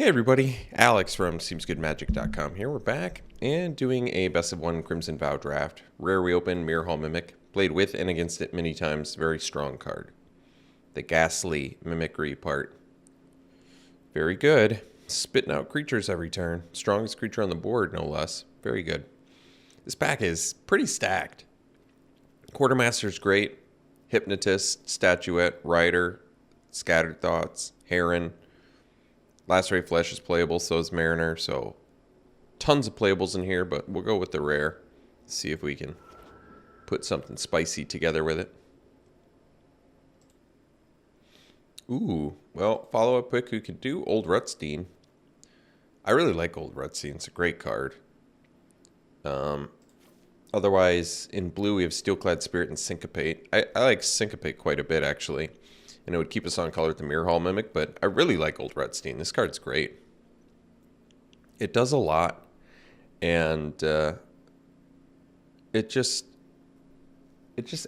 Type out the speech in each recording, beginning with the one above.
everybody, Alex from SeemsGoodMagic.com here. We're back and doing a best of one Crimson Vow draft. Rare we open, Mirror Hall Mimic. Played with and against it many times. Very strong card. The ghastly mimicry part. Very good. Spitting out creatures every turn. Strongest creature on the board, no less. Very good. This pack is pretty stacked. Quartermaster's great. Hypnotist, Statuette, Rider, Scattered Thoughts, Heron. Last Ray Flesh is playable, so is Mariner, so tons of playables in here, but we'll go with the rare. See if we can put something spicy together with it. Ooh, well, follow-up pick who could do Old Rutstein. I really like Old Rutstein. It's a great card. Otherwise, in blue, we have Steelclad Spirit and Syncopate. I like Syncopate quite a bit, actually. And it would keep us on color with the Mirror Hall Mimic, but I really like Old Rutstein. This card's great. It does a lot, and it just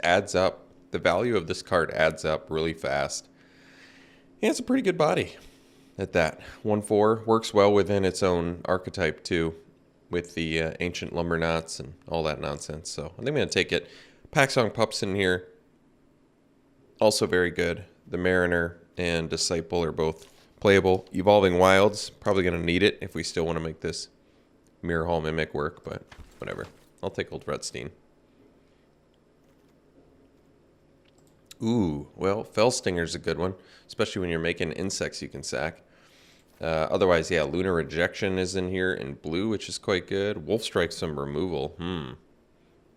adds up. The value of this card adds up really fast. And it's a pretty good body at that. 1/4 works well within its own archetype, too, with the Ancient Lumbernauts and all that nonsense. So I think I'm going to take it. Packsong Pups in here, also very good. The Mariner and Disciple are both playable. Evolving Wilds, probably going to need it if we still want to make this Mirror Hall Mimic work, but whatever. I'll take Old Rutstein. Ooh, well, Fellstinger's a good one, especially when you're making insects you can sack. Otherwise, yeah, Lunar Rejection is in here in blue, which is quite good. Wolf Strike's some removal.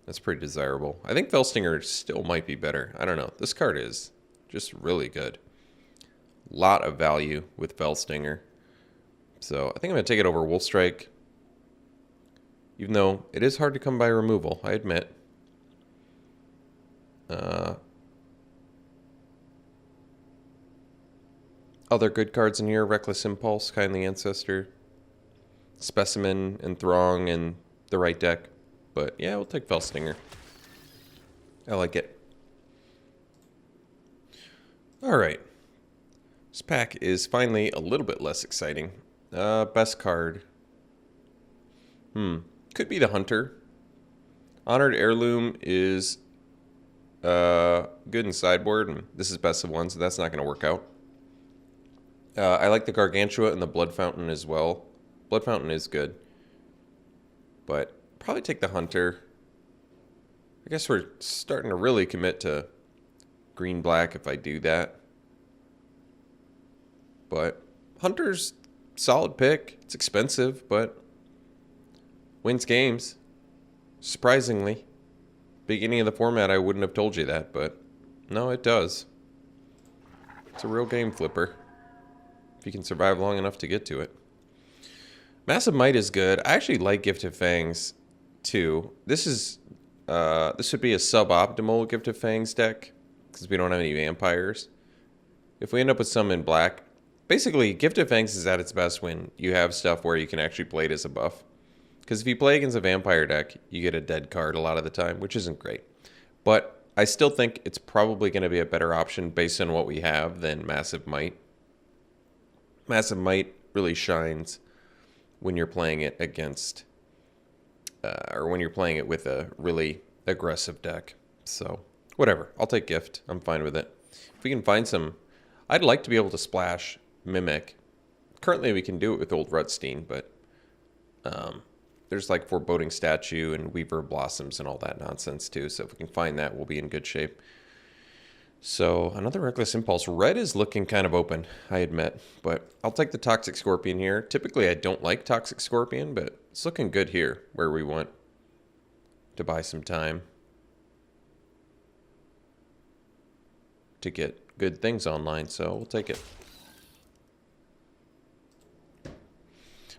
That's pretty desirable. I think Fellstinger still might be better. I don't know. This card is just really good. Lot of value with Fellstinger. So I think I'm going to take it over Wolfstrike. Even though it is hard to come by removal, I admit. Other good cards in here. Reckless Impulse, Kindly Ancestor, Specimen, and Throng, and the right deck. But yeah, we'll take Fellstinger. I like it. All right. This pack is finally a little bit less exciting. Best card. Could be the Hunter. Honored Heirloom is good in sideboard, and this is best of one, so that's not going to work out. I like the Gargantua and the Blood Fountain as well. Blood Fountain is good. But probably take the Hunter. I guess we're starting to really commit to green-black if I do that. But Hunter's solid pick. It's expensive, but wins games. Surprisingly. Beginning of the format, I wouldn't have told you that, but no, it does. It's a real game flipper. If you can survive long enough to get to it. Massive Might is good. I actually like Gift of Fangs, too. This would be a suboptimal Gift of Fangs deck, because we don't have any vampires. If we end up with some in black, basically, Gift of Fangs is at its best when you have stuff where you can actually play it as a buff. Because if you play against a vampire deck, you get a dead card a lot of the time, which isn't great. But I still think it's probably going to be a better option based on what we have than Massive Might. Massive Might really shines when you're playing it against, or when you're playing it with a really aggressive deck. So, whatever. I'll take Gift. I'm fine with it. If we can find some, I'd like to be able to splash Mimic. Currently, we can do it with Old Rutstein, but there's like Foreboding Statue and Weaver Blossoms and all that nonsense too. So if we can find that, we'll be in good shape. So another Reckless Impulse. Red is looking kind of open, I admit, but I'll take the Toxic Scorpion here. Typically, I don't like Toxic Scorpion, but it's looking good here where we want to buy some time to get good things online, so we'll take it.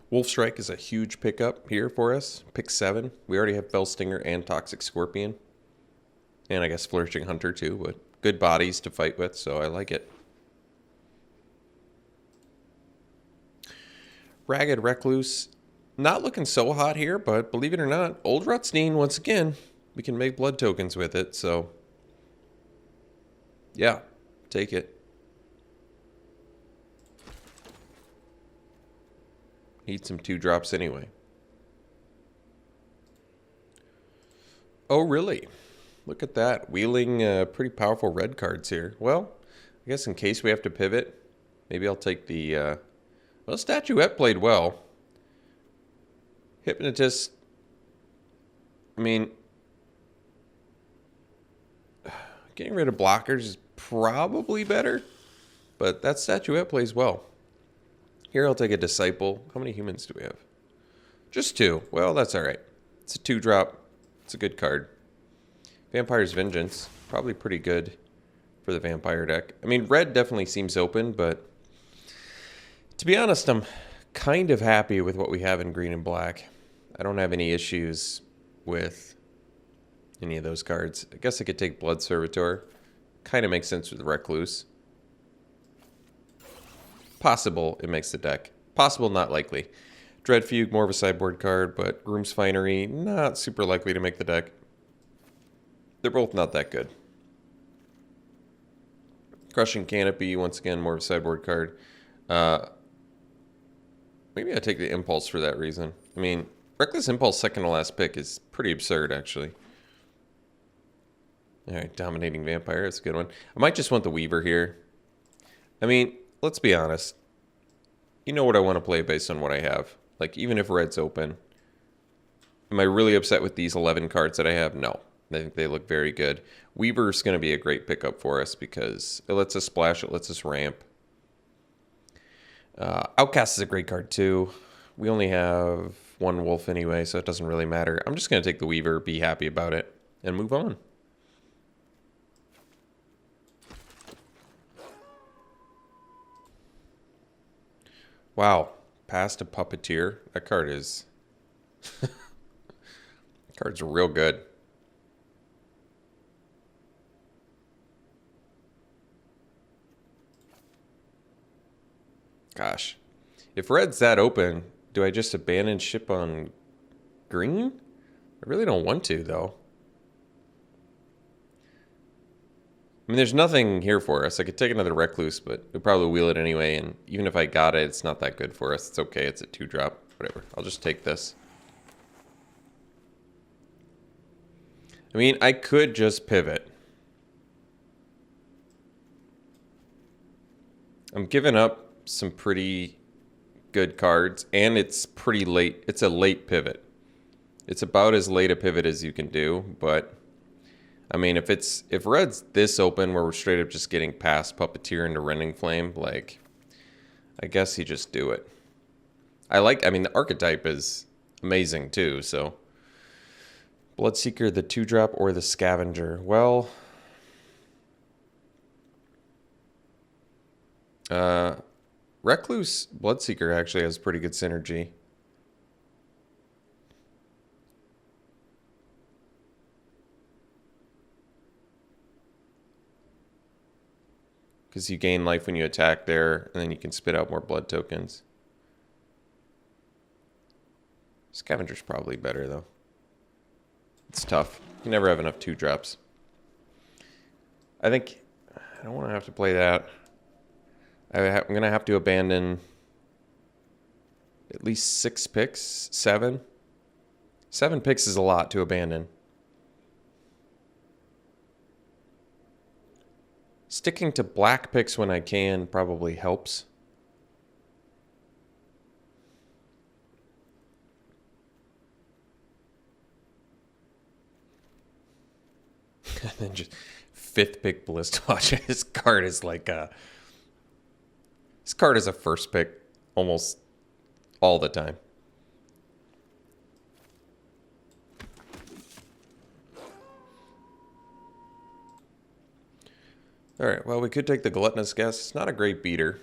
Wolf Strike is a huge pickup here for us. Pick 7. We already have Fellstinger and Toxic Scorpion. And I guess Flourishing Hunter too, but good bodies to fight with, so I like it. Ragged Recluse. Not looking so hot here, but believe it or not, Old Rutstein, once again, we can make blood tokens with it, so yeah, take it. Need some 2-drops anyway. Oh, really? Look at that. Wheeling pretty powerful red cards here. Well, I guess in case we have to pivot, maybe I'll take the... well, Statuette played well. Hypnotist... I mean... Getting rid of blockers is probably better. But that Statuette plays well. Here, I'll take a Disciple. How many humans do we have? Just 2. Well, that's alright. It's a 2-drop. It's a good card. Vampire's Vengeance. Probably pretty good for the vampire deck. I mean, red definitely seems open, but to be honest, I'm kind of happy with what we have in green and black. I don't have any issues with any of those cards. I guess I could take Blood Servitor. Kind of makes sense with Recluse. Possible it makes the deck. Possible, not likely. Dread Fugue, more of a sideboard card, but Groom's Finery, not super likely to make the deck. They're both not that good. Crushing Canopy, once again, more of a sideboard card. Maybe I take the Impulse for that reason. I mean, Reckless Impulse, second to last pick, is pretty absurd, actually. Alright, Dominating Vampire, that's a good one. I might just want the Weaver here. I mean, let's be honest. You know what I want to play based on what I have. Like, even if red's open. Am I really upset with these 11 cards that I have? No. I think they look very good. Weaver's going to be a great pickup for us because it lets us splash, it lets us ramp. Outcast is a great card too. We only have 1 wolf anyway, so it doesn't really matter. I'm just going to take the Weaver, be happy about it, and move on. Wow. Past a Puppeteer. That card is... card's real good. Gosh. If red's that open, do I just abandon ship on green? I really don't want to, though. I mean, there's nothing here for us. I could take another Recluse, but we'd probably wheel it anyway, and even if I got it, it's not that good for us. It's okay. It's a 2-drop. Whatever. I'll just take this. I mean, I could just pivot. I'm giving up some pretty good cards, and it's pretty late. It's a late pivot. It's about as late a pivot as you can do, but I mean, if red's this open where we're straight up just getting past Puppeteer into Rending Flame, like, I guess you just do it. I mean, the archetype is amazing too, so. Bloodseeker, the 2-drop, or the Scavenger? Well, Recluse Bloodseeker actually has pretty good synergy. Because you gain life when you attack there, and then you can spit out more blood tokens. Scavenger's probably better, though. It's tough. You never have enough 2-drops. I think I don't want to have to play that. I'm going to have to abandon at least 6 picks. 7? 7 picks is a lot to abandon. Sticking to black picks when I can probably helps. And then just 5th pick Ballista Watch. This card is like a... This card is a first pick almost all the time. Alright, well, we could take the Gluttonous Guess. It's not a great beater.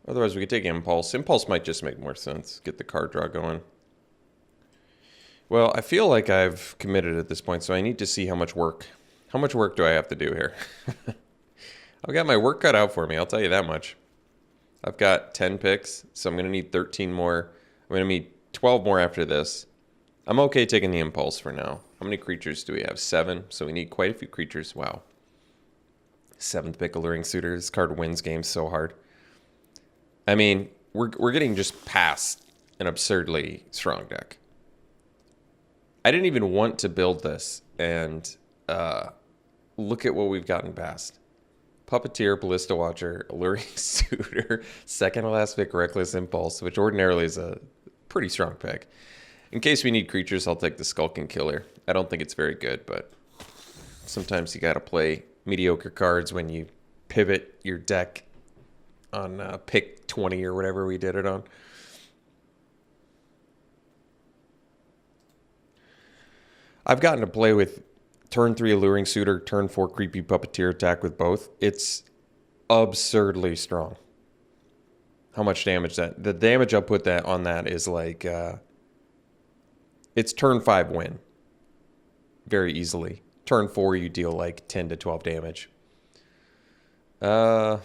Otherwise, we could take Impulse. Impulse might just make more sense. Get the card draw going. Well, I feel like I've committed at this point, so I need to see how much work. How much work do I have to do here? I've got my work cut out for me, I'll tell you that much. I've got 10 picks, so I'm going to need 13 more. I'm going to need 12 more after this. I'm okay taking the Impulse for now. How many creatures do we have? 7, so we need quite a few creatures. Wow. 7th pick Alluring Suitor. This card wins games so hard. I mean, we're getting just past an absurdly strong deck. I didn't even want to build this, and look at what we've gotten past. Puppeteer, Ballista Watcher, Alluring Suitor, second to last pick, Reckless Impulse, which ordinarily is a pretty strong pick. In case we need creatures, I'll take the Skulking Killer. I don't think it's very good, but sometimes you gotta play mediocre cards when you pivot your deck on pick 20 or whatever we did it on. I've gotten to play with turn 3 Alluring Suitor, turn 4 Creepy Puppeteer attack with both. It's absurdly strong. How much damage the damage output on that is like, it's turn 5 win. Very easily. Turn 4 you deal like 10 to 12 damage. We'll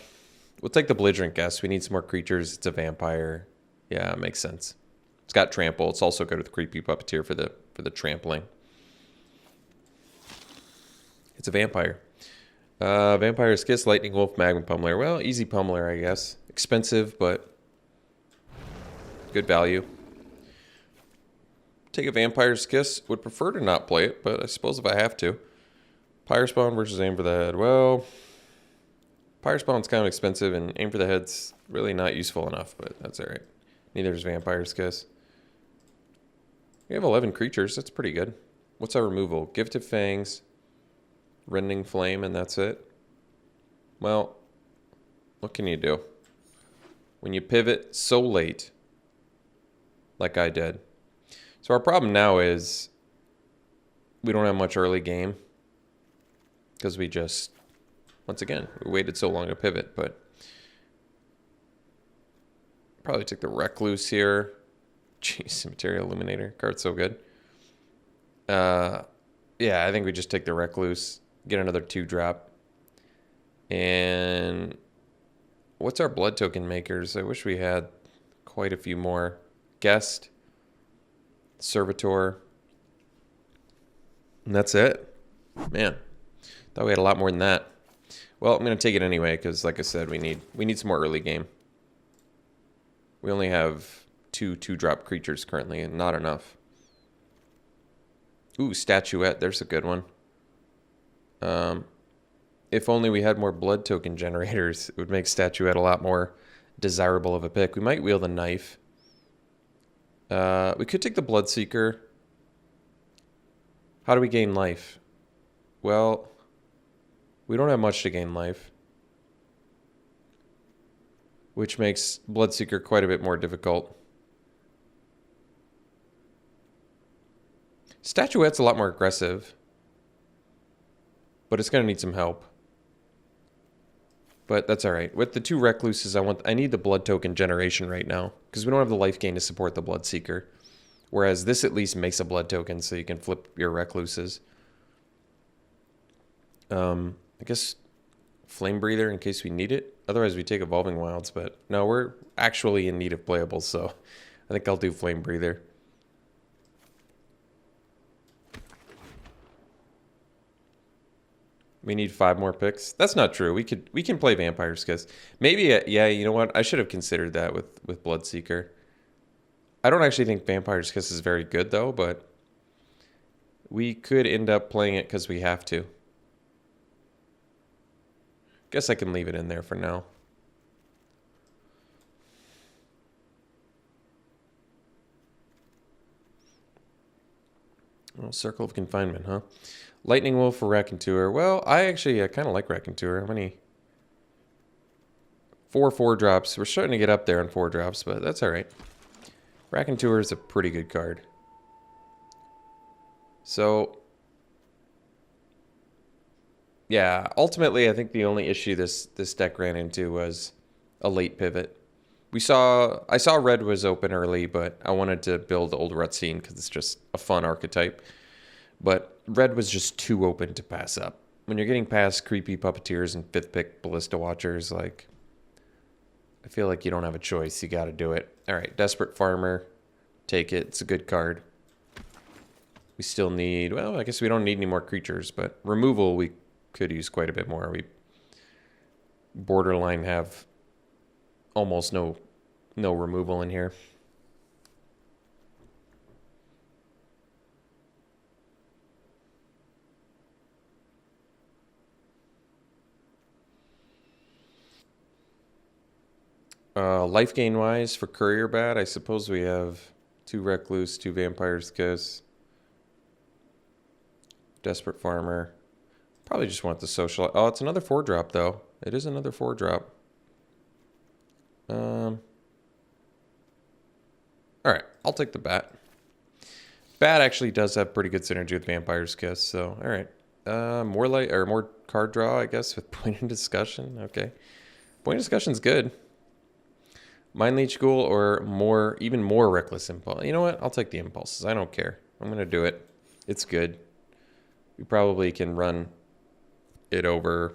take the Belligerent Guest. We need some more creatures. It's a vampire. Yeah, it makes sense. It's got trample. It's also good with Creepy Puppeteer for the trampling. It's a vampire. Vampire's Kiss, Lightning Wolf, Magma Pummeler. Well, easy Pummeler, I guess. Expensive, but good value. Take a Vampire's Kiss. Would prefer to not play it, but I suppose if I have to. Pyre Spawn versus Aim for the Head. Well, Pyre Spawn's kind of expensive, and Aim for the Head's really not useful enough, but that's alright. Neither is Vampire's Kiss. We have 11 creatures. That's pretty good. What's our removal? Gifted Fangs, Rending Flame, and that's it. Well, what can you do? When you pivot so late, like I did. So our problem now is we don't have much early game because we just, once again, we waited so long to pivot, but probably took the Recluse here. Jeez, Material Illuminator. Card's so good. Yeah, I think we just take the Recluse, get another 2-drop. And what's our blood token makers? I wish we had quite a few more. Guest, Servitor, and that's it. Man, thought we had a lot more than that. Well, I'm going to take it anyway because, like I said, we need some more early game. We only have 2-drop creatures currently, and not enough. Ooh, Statuette. There's a good one. If only we had more blood token generators, it would make Statuette a lot more desirable of a pick. We might wield a knife. We could take the Bloodseeker. How do we gain life? Well, we don't have much to gain life, which makes Bloodseeker quite a bit more difficult. Statuette's a lot more aggressive, but it's going to need some help. But that's all right. With the 2 Recluses, I need the blood token generation right now because we don't have the life gain to support the Bloodseeker. Whereas this at least makes a blood token so you can flip your Recluses. I guess Flame Breather in case we need it. Otherwise, we take Evolving Wilds. But no, we're actually in need of playables, so I think I'll do Flame Breather. We need 5 more picks. That's not true. We can play Vampire's Kiss. Maybe, yeah, you know what? I should have considered that with Bloodseeker. I don't actually think Vampire's Kiss is very good, though, but we could end up playing it because we have to. Guess I can leave it in there for now. Well, Circle of Confinement, huh? Lightning Wolf for Raconteur. Well, I actually kind of like Raconteur. How many? 4 4-drops. We're starting to get up there on 4-drops, but that's all right. Raconteur is a pretty good card. So, yeah, ultimately, I think the only issue this deck ran into was a late pivot. I saw Red was open early, but I wanted to build Old Rutscene because it's just a fun archetype. But Red was just too open to pass up. When you're getting past Creepy Puppeteers and 5th pick Ballista Watchers, like, I feel like you don't have a choice. You got to do it. All right, Desperate Farmer. Take it. It's a good card. We still need, well, I guess we don't need any more creatures, but removal we could use quite a bit more. We borderline have almost no No removal in here. Life gain wise for Courier Bat, I suppose we have 2 Recluse, 2 Vampire's Kiss, Desperate Farmer. Probably just want the social. Oh, it's another 4-drop though. It is another 4-drop. All right, I'll take the Bat. Bat actually does have pretty good synergy with Vampire's Kiss, so all right. More card draw, I guess, with Point of Discussion. Okay, Point of Discussion's good. Mind Leech Ghoul or even more Reckless Impulse. You know what? I'll take the Impulses. I don't care. I'm going to do it. It's good. We probably can run it over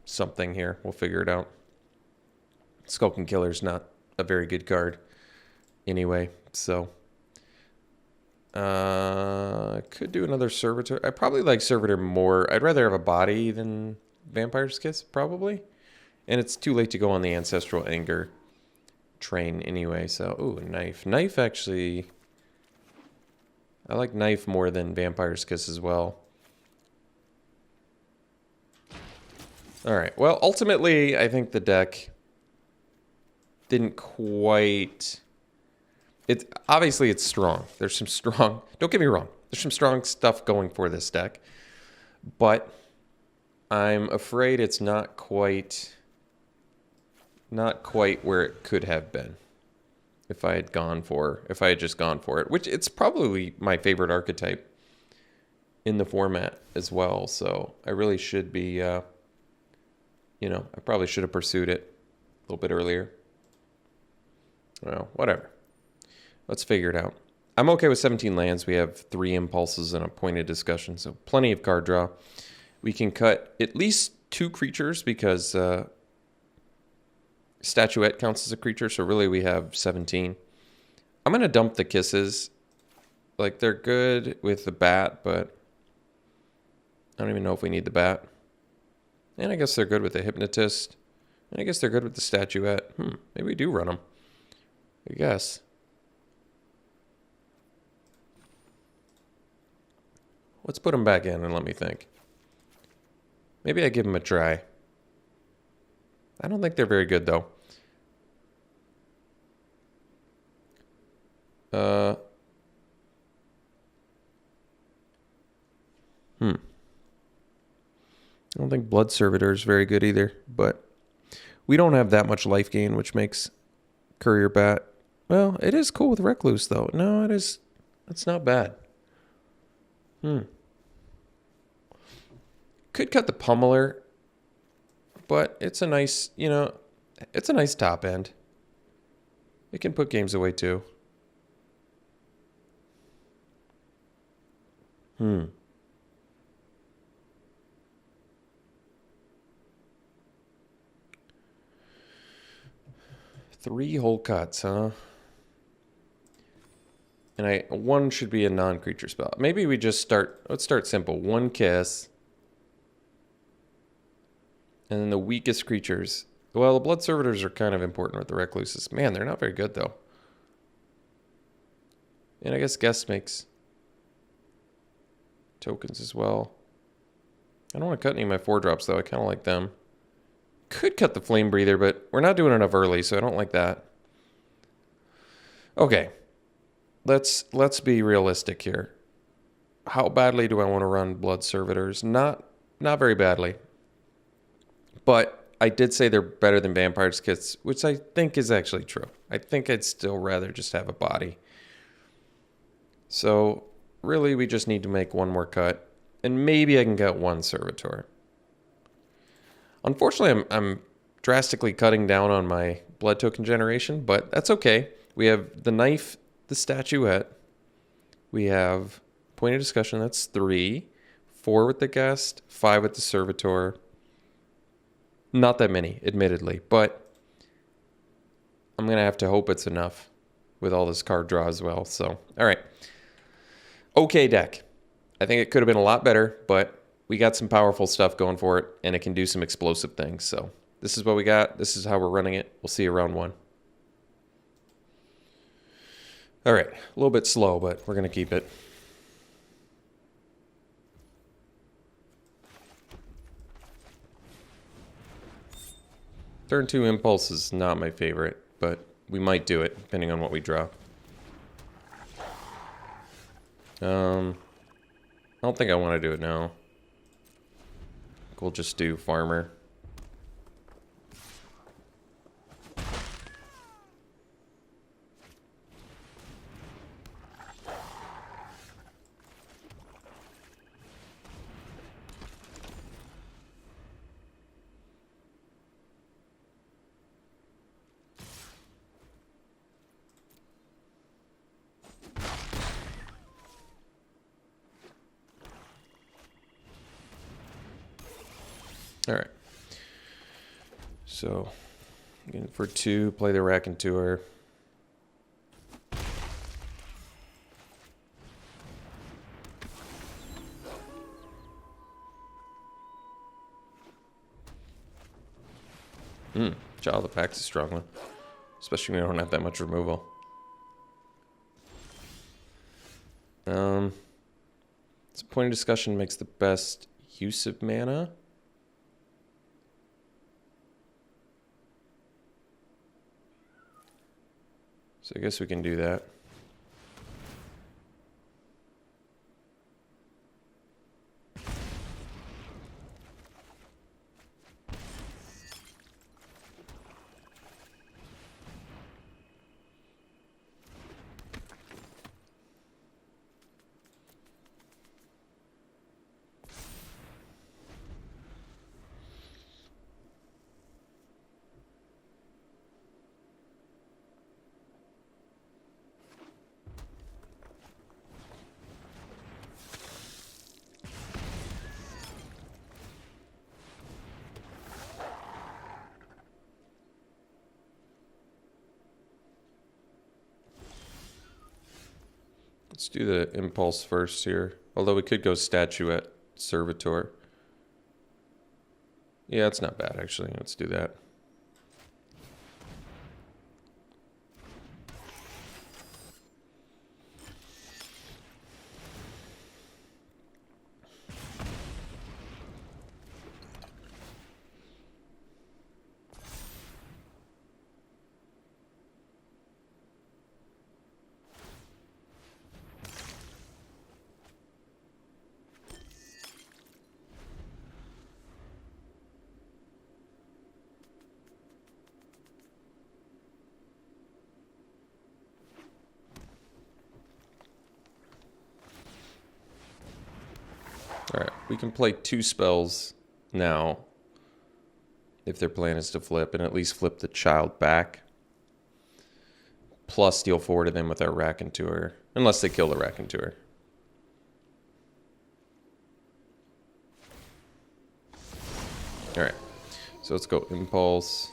something here. We'll figure it out. Skulking Killer's not a very good card anyway, so could do another Servitor. I probably like Servitor more. I'd rather have a body than Vampire's Kiss, probably. And it's too late to go on the Ancestral Anger train anyway. So, ooh, Knife. Knife actually... I like Knife more than Vampire's Kiss as well. Alright, well, ultimately, I think the deck didn't quite... Obviously, it's strong. There's some strong... Don't get me wrong. There's some strong stuff going for this deck. But I'm afraid it's not quite where it could have been if I had just gone for it, which it's probably my favorite archetype in the format as well. So I really should be, I probably should have pursued it a little bit earlier. Well, whatever. Let's figure it out. I'm okay with 17 lands. We have 3 impulses and a Point of Discussion, so plenty of card draw. We can cut at least 2 creatures because Statuette counts as a creature, so really we have 17. I'm going to dump the Kisses. Like, they're good with the Bat, but I don't even know if we need the Bat. And I guess they're good with the Hypnotist. And I guess they're good with the Statuette. Maybe we do run them. I guess. Let's put them back in and let me think. Maybe I give them a try. I don't think they're very good, though. I don't think Blood Servitor is very good either, but we don't have that much life gain, which makes Courier Bat... Well, it is cool with Recluse, though. No, it is... It's not bad. Could cut the Pummeler, but it's a nice, it's a nice top end. It can put games away too. 3 whole cuts, huh? And one should be a non-creature spell. Maybe we just let's start simple. 1 Kiss. And then the weakest creatures. Well, the Blood Servitors are kind of important with the Recluses. Man, they're not very good, though. And I guess Guest makes tokens as well. I don't want to cut any of my 4-drops, though. I kind of like them. Could cut the Flame Breather, but we're not doing enough early, so I don't like that. Okay. Let's be realistic here. How badly do I want to run Blood Servitors? Not very badly. But I did say they're better than Vampire's Kiss, which I think is actually true. I think I'd still rather just have a body. So really we just need to make one more cut. And maybe I can get 1 Servitor. Unfortunately, I'm drastically cutting down on my blood token generation, but that's okay. We have the Knife, the Statuette. We have Point of Discussion, that's 3. 4 with the Guest, 5 with the Servitor. Not that many, admittedly, but I'm going to have to hope it's enough with all this card draw as well. So, all right. Okay, deck. I think it could have been a lot better, but we got some powerful stuff going for it, and it can do some explosive things. So this is what we got. This is how we're running it. We'll see you round 1. All right, a little bit slow, but we're going to keep it. Turn 2 Impulse is not my favorite, but we might do it depending on what we draw. I don't think I want to do it now. We'll just do Farmer. All right. So, for 2, play the Raconteur. Child of Pax is a strong one. Especially when we don't have that much removal. So point of discussion makes the best use of mana. So I guess we can do that. Let's do the Impulse first here. Although we could go Statuette Servitor. Yeah, it's not bad actually. Let's do that. Alright, we can play 2 spells now if their plan is to flip, and at least flip the child back. Plus deal 4 to them with our Raconteur, unless they kill the Raconteur. Alright, so let's go Impulse.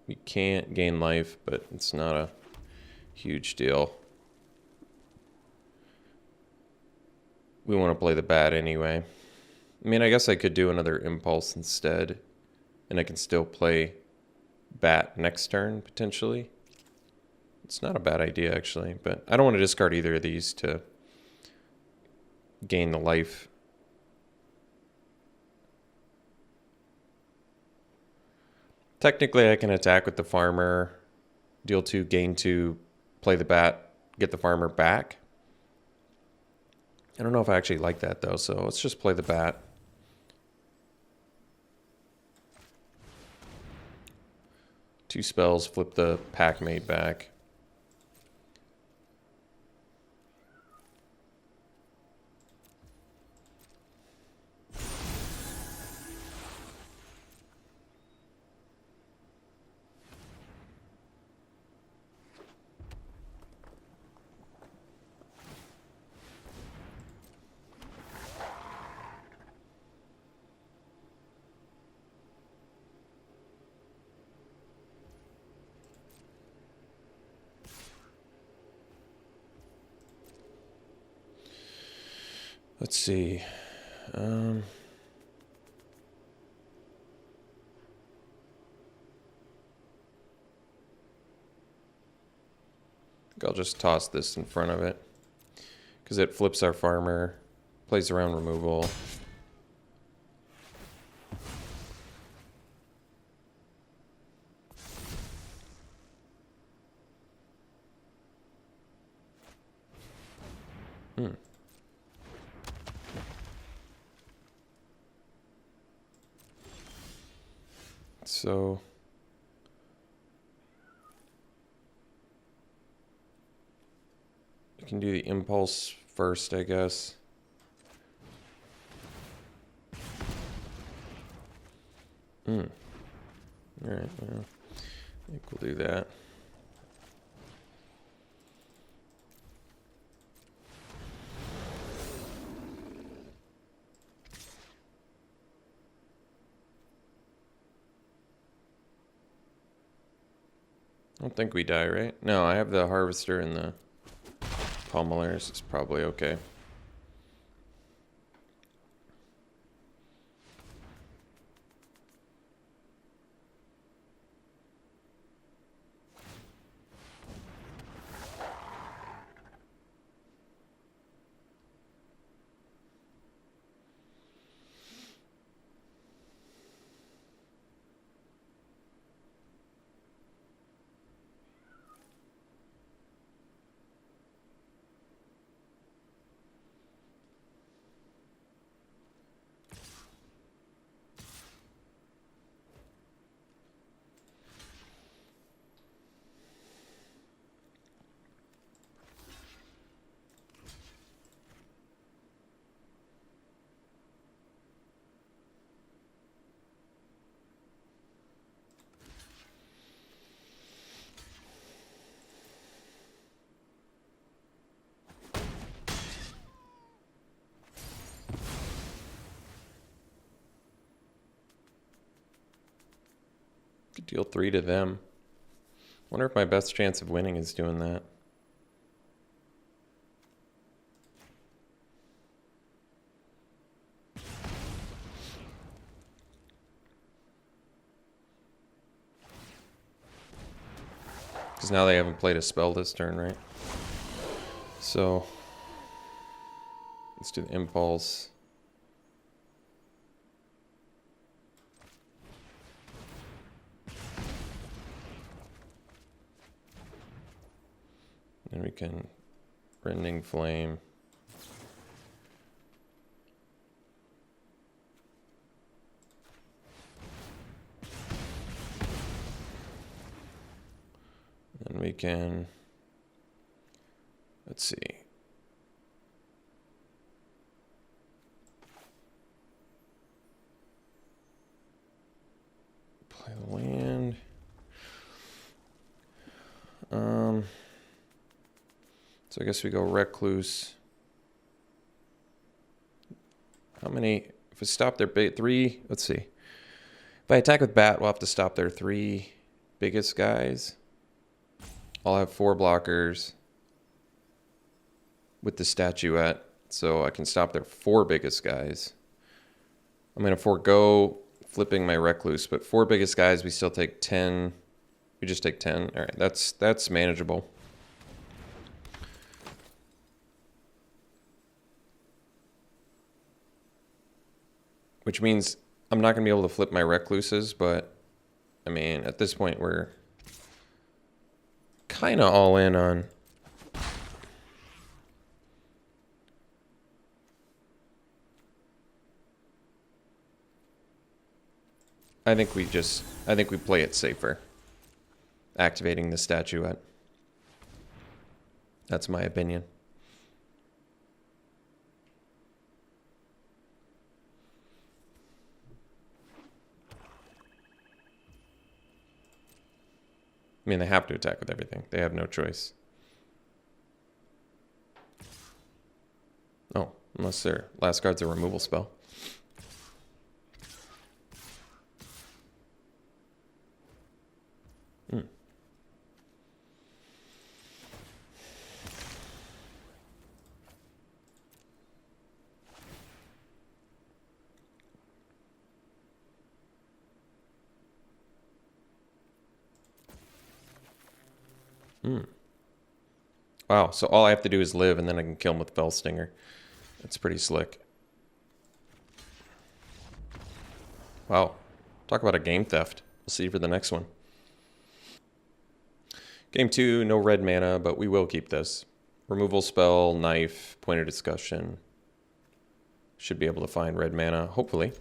We can't gain life, but it's not a huge deal. We want to play the bat anyway. I mean, I guess I could do another Impulse instead, and I can still play bat next turn, potentially. It's not a bad idea, actually, but I don't want to discard either of these to gain the life. Technically, I can attack with the Farmer, deal 2, gain 2, play the bat, get the Farmer back. I don't know if I actually like that, though, so let's just play the bat. Two spells, flip the Packmate back. Let's see. Um, I'll just toss this in front of it because it flips our farmer, plays around removal. So you can do the impulse first, I guess. All right, well, I think we'll do that. I don't think we die, right? No, I have the harvester and the pummelers. It's probably okay. Could deal 3 to them. Wonder if my best chance of winning is doing that. Because now they haven't played a spell this turn, right? So let's do the impulse. Then we can Rending Flame. And we can, let's see. Play the land. So I guess we go Recluse. How many? If we stop their 3, let's see. If I attack with Bat, we'll have to stop their 3 biggest guys. I'll have 4 blockers with the Statuette, so I can stop their 4 biggest guys. I'm going to forego flipping my Recluse, but 4 biggest guys, we still take 10. We just take 10. All right, that's manageable. Which means I'm not going to be able to flip my Recluses, but, I mean, at this point, we're kind of all in on... I think we play it safer. Activating the Statuette. That's my opinion. I mean, they have to attack with everything. They have no choice. Oh, unless their last card's a removal spell. Wow, so all I have to do is live and then I can kill him with Fell Stinger. That's pretty slick. Wow. Talk about a game theft. We'll see for the next one. Game 2, no red mana, but we will keep this. Removal spell, knife, point of discussion. Should be able to find red mana, hopefully.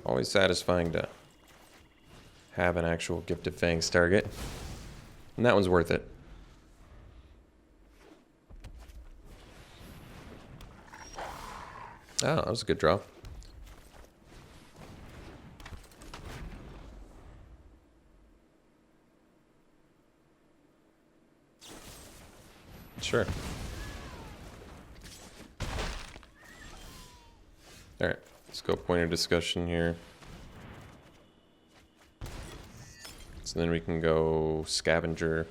Always satisfying to have an actual Gifted Fangs target. And that one's worth it. Oh, that was a good draw. Sure. Alright, let's go point of discussion here. So then we can go Scavenger.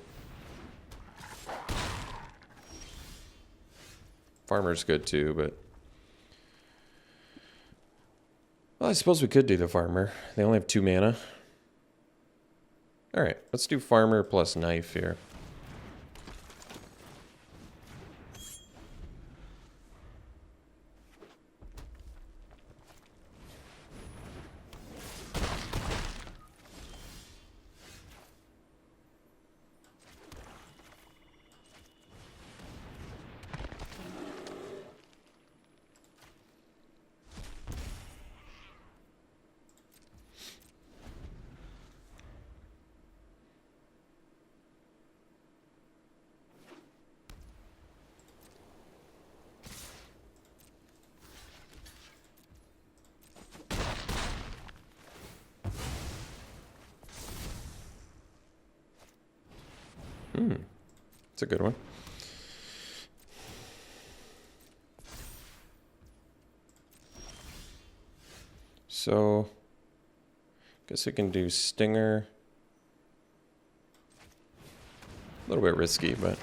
Farmer's good too, but... Well, I suppose we could do the Farmer. They only have 2 mana. Alright, let's do Farmer plus Knife here. It's a good one. So, guess we can do Stinger. A little bit risky, but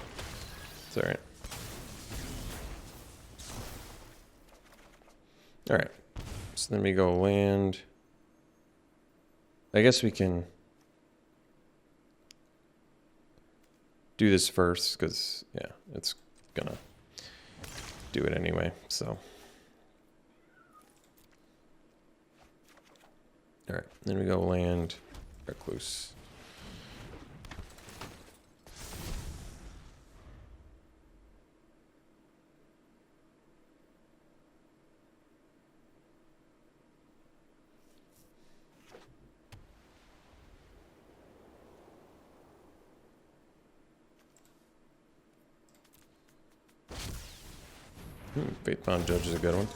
it's alright. Alright. So then we go land. I guess we can do this first, because, yeah, it's gonna do it anyway, so. Alright, then we go land Recluse. Fatebound Judge is a good one.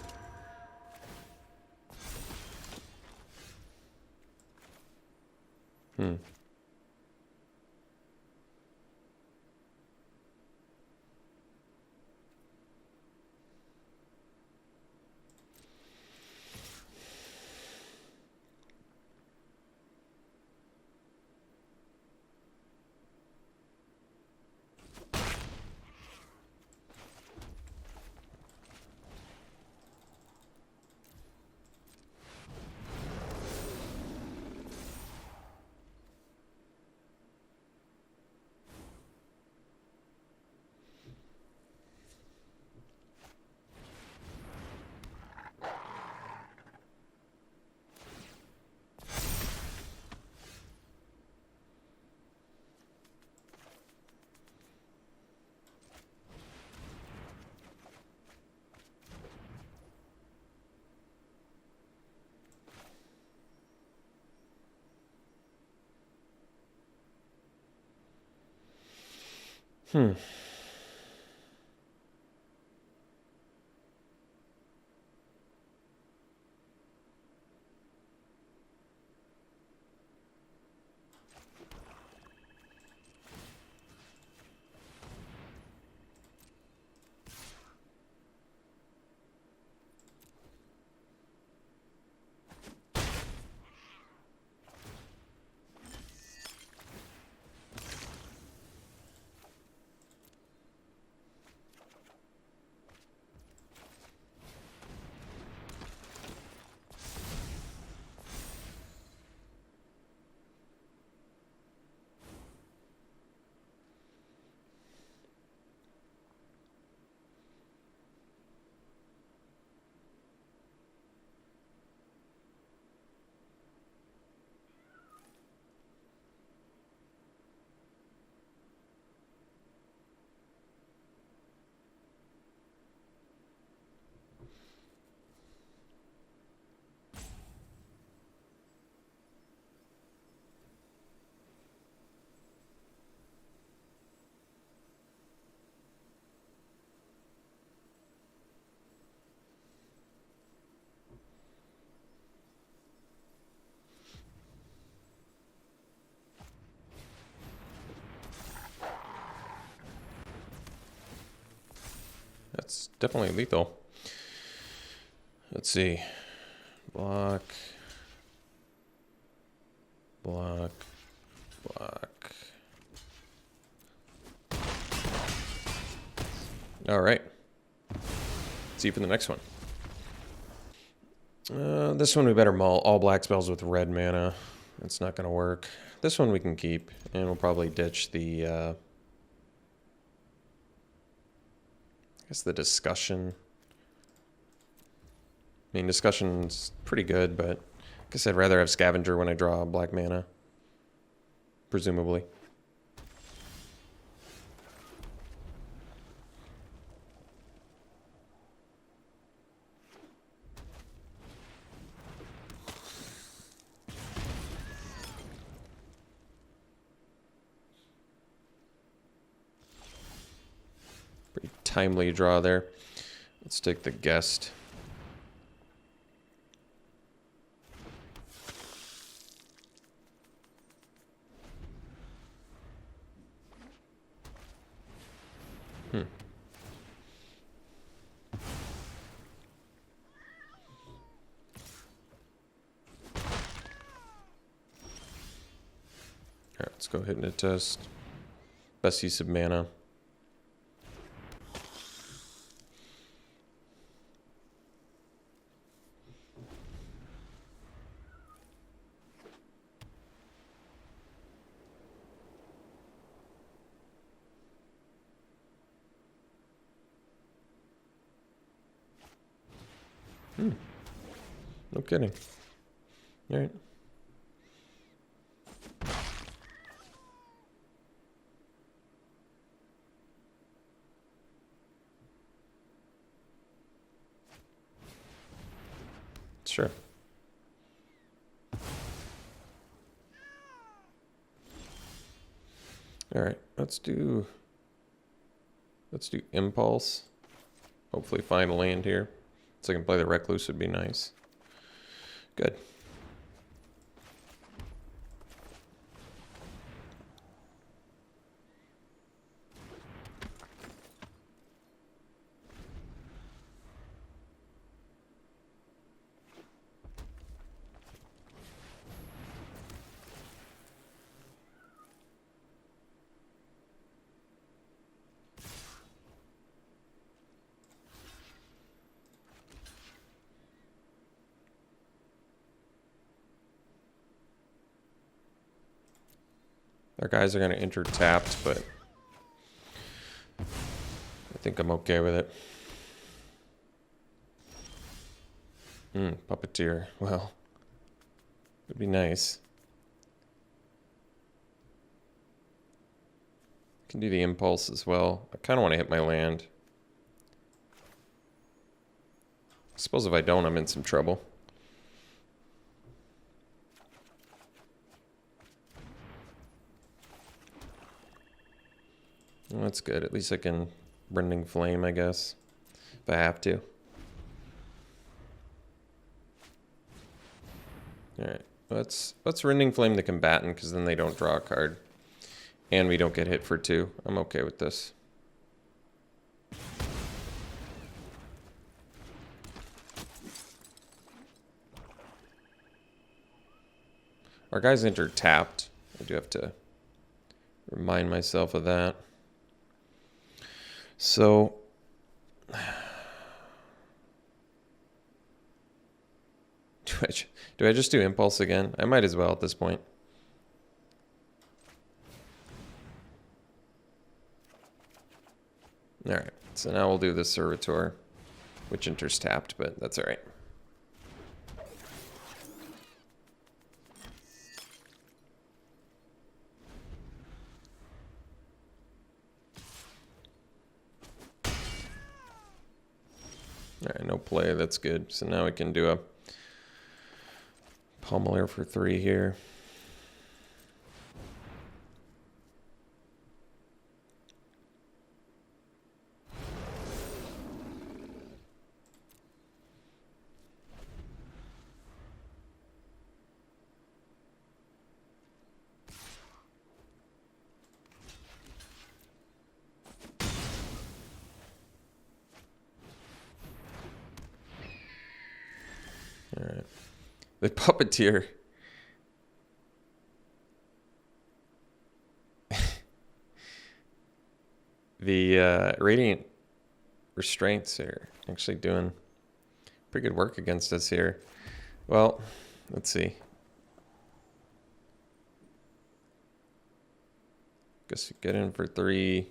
definitely lethal. Let's see. Block. Block. Block. All right. See you for the next one. This one we better maul all black spells with red mana. It's not going to work. This one we can keep, and we'll probably ditch the, I guess the discussion. I mean, discussion's pretty good, but I guess I'd rather have scavenger when I draw black mana, presumably. Pretty timely draw there. Let's take the guest. Alright, let's go Hypnotist. Best use of mana. No kidding. Alright. Sure. Alright, let's do Impulse. Hopefully find a land here. So I can play the Recluse would be nice. Good. Our guys are going to enter tapped, but I think I'm okay with it. Puppeteer. Well, it'd be nice. Can do the impulse as well. I kind of want to hit my land. I suppose if I don't, I'm in some trouble. Well, that's good. At least I can Rending Flame, I guess, if I have to. Alright, let's Rending Flame the combatant, because then they don't draw a card. And we don't get hit for 2. I'm okay with this. Our guys enter tapped. I do have to remind myself of that. So do I just do Impulse again? I might as well at this point. Alright, so now we'll do the Servitor, which enters tapped, but that's alright. Alright, no play, that's good. So now we can do a Pummeler for 3 here. The puppeteer. The Radiant Restraints are actually doing pretty good work against us here. Well, let's see. Guess you get in for 3.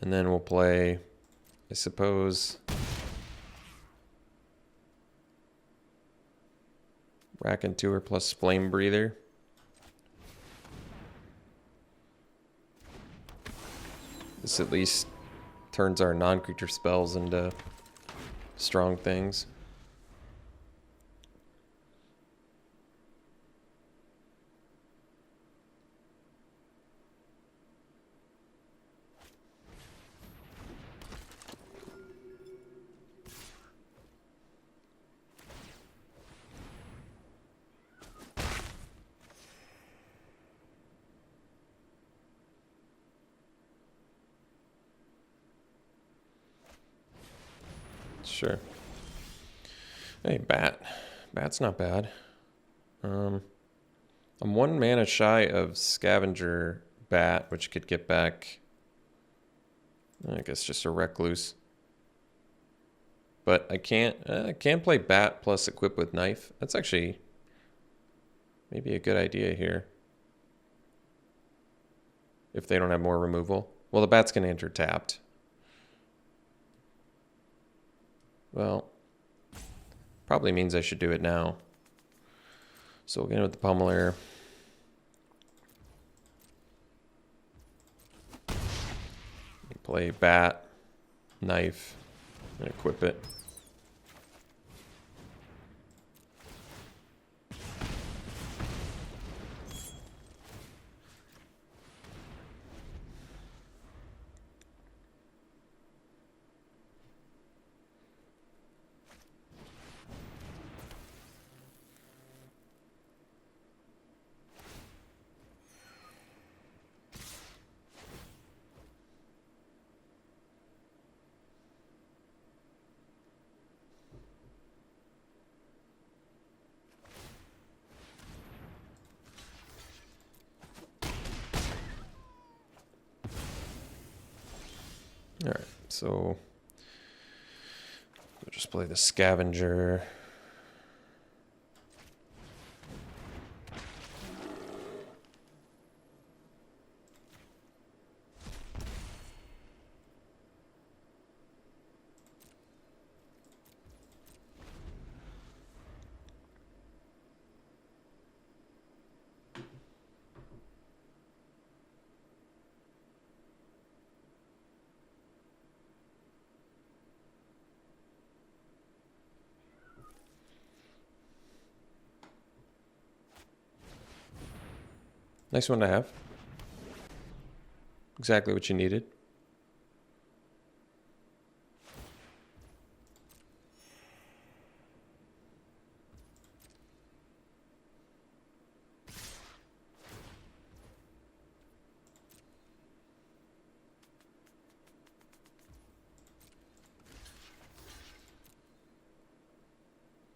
And then we'll play, I suppose, Rack and Tour plus Flame Breather. This at least turns our non-creature spells into strong things. Sure. Hey, Bat. Bat's not bad. I'm 1 mana shy of Scavenger Bat, which could get back, I guess, just a Recluse. But I can't play Bat plus equip with Knife. That's actually maybe a good idea here. If they don't have more removal. Well, the Bat's going to enter tapped. Well, probably means I should do it now. So we'll get in with the Pummeler. Play Bat, Knife, and equip it. All right, so we'll just play the Scavenger. Nice one to have. Exactly what you needed.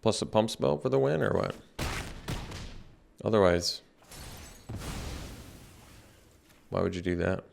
Plus a pump spell for the win, or what? Otherwise, why would you do that?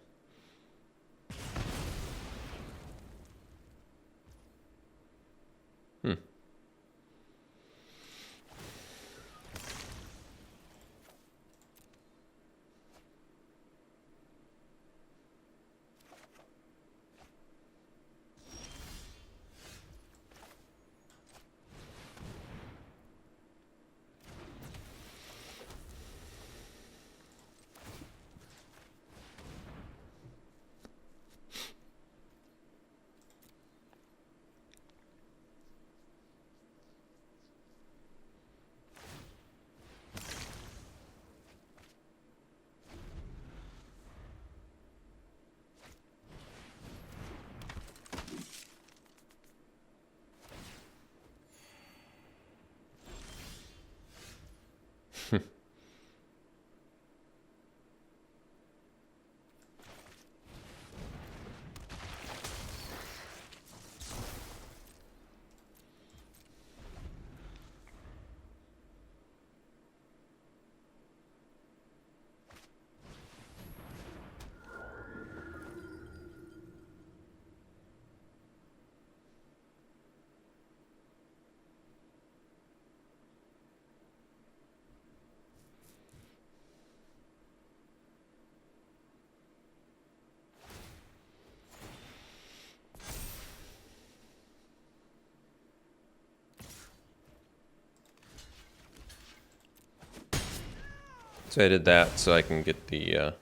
So I did that so I can get the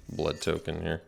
blood token here.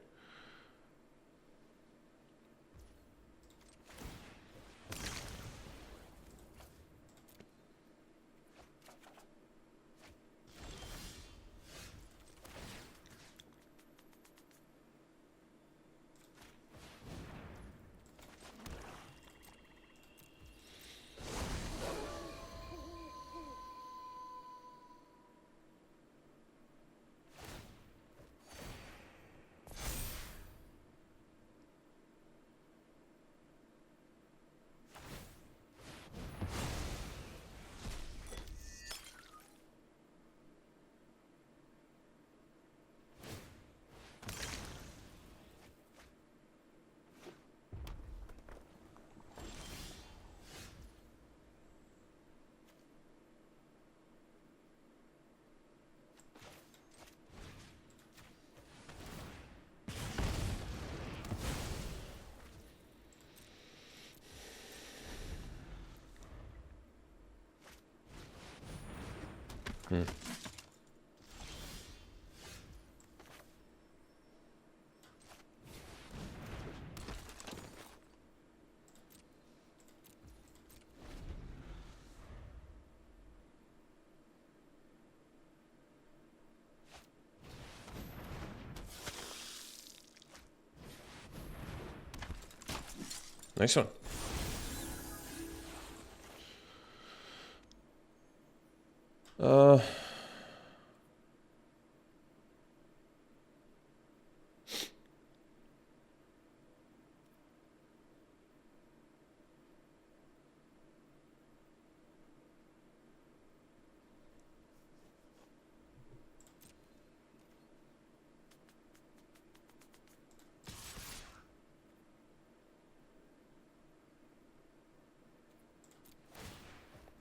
Nice one.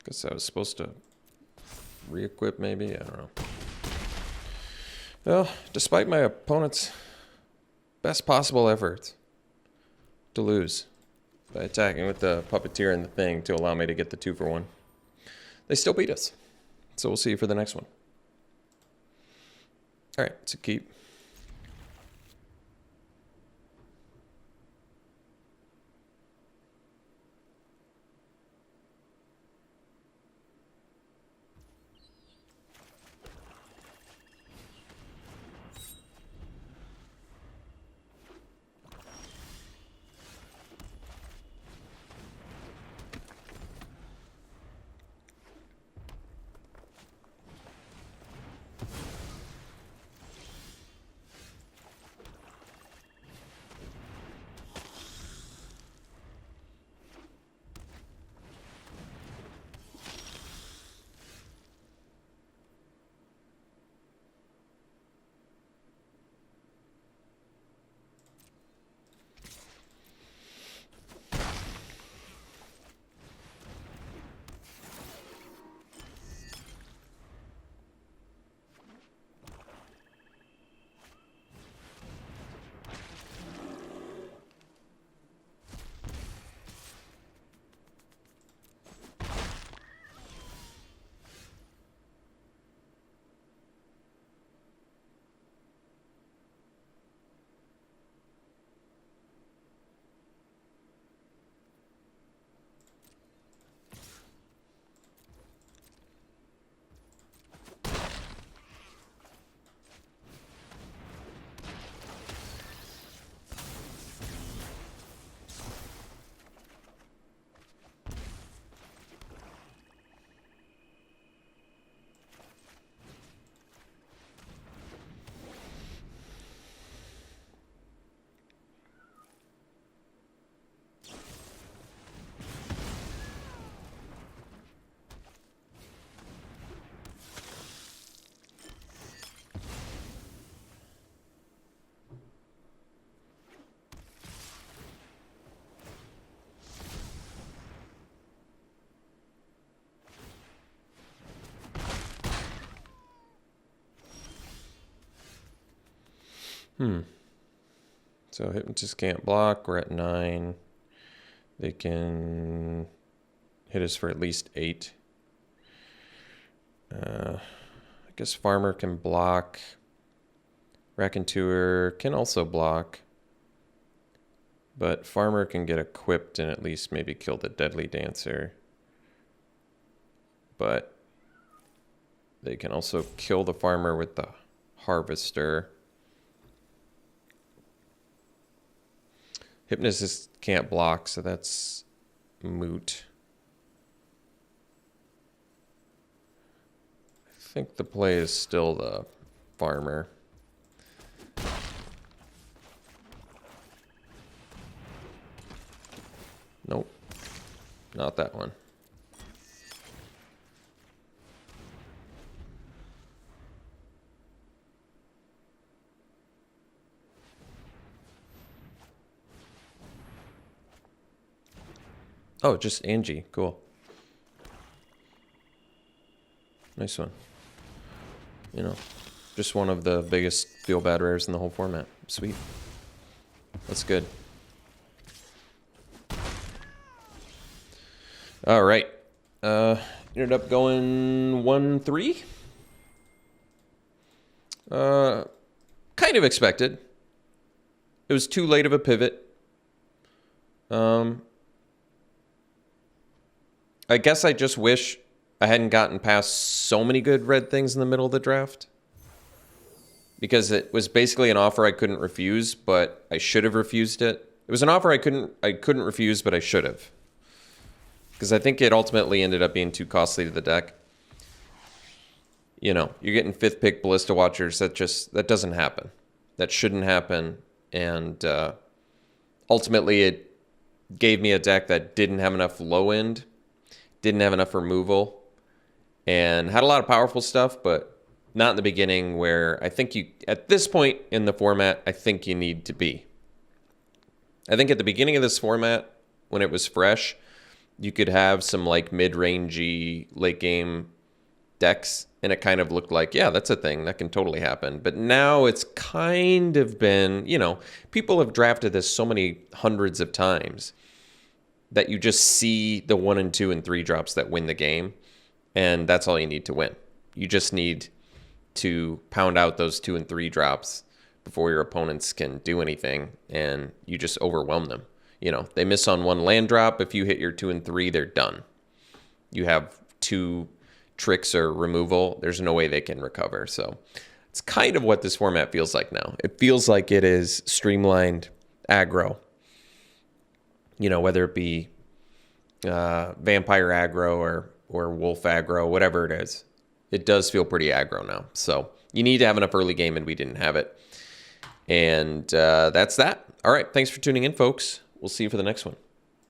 Guess I was supposed to re-equip maybe? I don't know. Well, despite my opponent's best possible efforts to lose by attacking with the puppeteer and the thing to allow me to get the 2-for-1, they still beat us. So we'll see you for the next one. All right, so keep. So Hypnotist can't block. We're at 9. They can hit us for at least 8. I guess Farmer can block. Raconteur can also block. But Farmer can get equipped and at least maybe kill the Deadly Dancer. But they can also kill the Farmer with the Harvester. Hypnotist can't block, so that's moot. I think the play is still the Farmer. Nope, not that one. Oh, just Angie. Cool. Nice one. You know, just one of the biggest feel bad rares in the whole format. Sweet. That's good. All right. Ended up going 1-3. Kind of expected. It was too late of a pivot. I guess I just wish I hadn't gotten past so many good red things in the middle of the draft. Because it was basically an offer I couldn't refuse, but I should have refused it. It was an offer I couldn't refuse, but I should have. Because I think it ultimately ended up being too costly to the deck. You know, you're getting 5th pick Ballista Watchers. That doesn't happen. That shouldn't happen. And ultimately it gave me a deck that didn't have enough low end. Didn't have enough removal, and had a lot of powerful stuff, but not in the beginning where I think you, at this point in the format, I think you need to be. I think at the beginning of this format, when it was fresh, you could have some like mid-rangey late game decks, and it kind of looked like, yeah, that's a thing. That can totally happen. But now it's kind of been, you know, people have drafted this so many hundreds of times that you just see the 1 and 2 and 3 drops that win the game, and that's all you need to win. You just need to pound out those 2 and 3 drops before your opponents can do anything, and you just overwhelm them. You know, they miss on 1 land drop. If you hit your 2 and 3, they're done. You have 2 tricks or removal. There's no way they can recover. So it's kind of what this format feels like now. It feels like it is streamlined aggro. You know, whether it be vampire aggro or wolf aggro, whatever it is, it does feel pretty aggro now. So you need to have enough early game, and we didn't have it. And that's that. All right. Thanks for tuning in, folks. We'll see you for the next one.